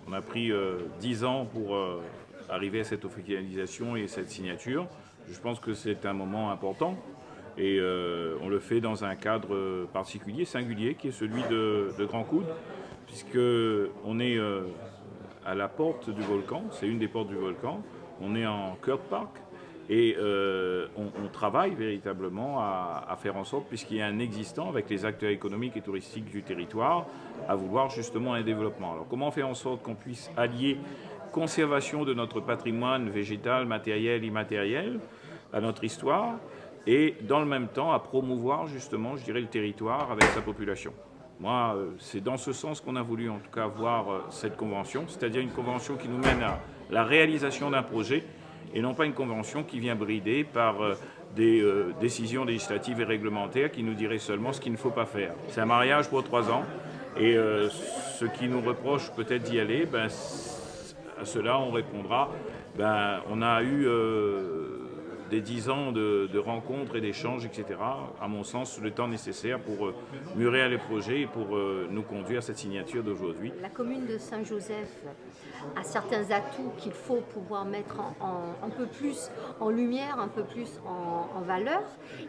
On a pris 10 ans pour arriver à cette officialisation et cette signature. Je pense que c'est un moment important et on le fait dans un cadre particulier, singulier, qui est celui de Grand Coude, puisqu'on est à la porte du volcan, c'est une des portes du volcan, on est en cœur de parc et on travaille véritablement à faire en sorte, puisqu'il y a un existant avec les acteurs économiques et touristiques du territoire, à vouloir justement un développement. Alors comment faire en sorte qu'on puisse allier conservation de notre patrimoine végétal, matériel, immatériel, à notre histoire, et dans le même temps à promouvoir justement, je dirais, le territoire avec sa population. Moi, c'est dans ce sens qu'on a voulu en tout cas voir cette convention, c'est-à-dire une convention qui nous mène à la réalisation d'un projet et non pas une convention qui vient brider par des décisions législatives et réglementaires qui nous diraient seulement ce qu'il ne faut pas faire. C'est un mariage pour 3 ans et ceux qui nous reprochent peut-être d'y aller, ben, à cela on répondra, ben, on a eu des 10 ans de rencontres et d'échanges, etc. À mon sens, le temps nécessaire pour mûrir les projets et pour nous conduire à cette signature d'aujourd'hui. La commune de Saint-Joseph a certains atouts qu'il faut pouvoir mettre un peu plus en lumière, un peu plus en valeur,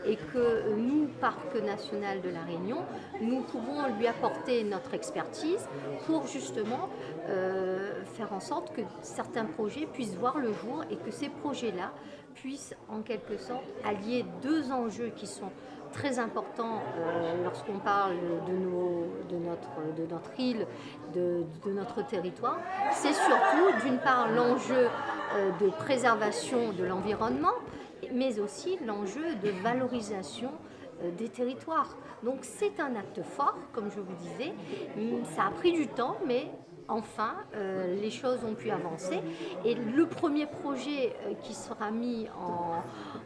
et que nous, Parc national de la Réunion, nous pouvons lui apporter notre expertise pour justement faire en sorte que certains projets puissent voir le jour et que ces projets-là puissent en quelque sorte allier deux enjeux qui sont très importants lorsqu'on parle de notre île, de notre territoire. C'est surtout d'une part l'enjeu de préservation de l'environnement, mais aussi l'enjeu de valorisation des territoires. Donc c'est un acte fort, comme je vous disais. Ça a pris du temps, mais enfin, les choses ont pu avancer et le premier projet qui sera mis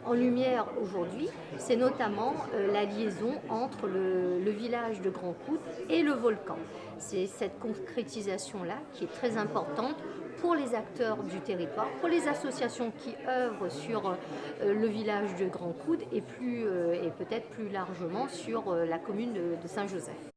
en lumière aujourd'hui, c'est notamment la liaison entre le village de Grand Coude et le volcan. C'est cette concrétisation-là qui est très importante pour les acteurs du territoire, pour les associations qui œuvrent sur le village de Grand Coude et peut-être plus largement sur la commune de Saint-Joseph.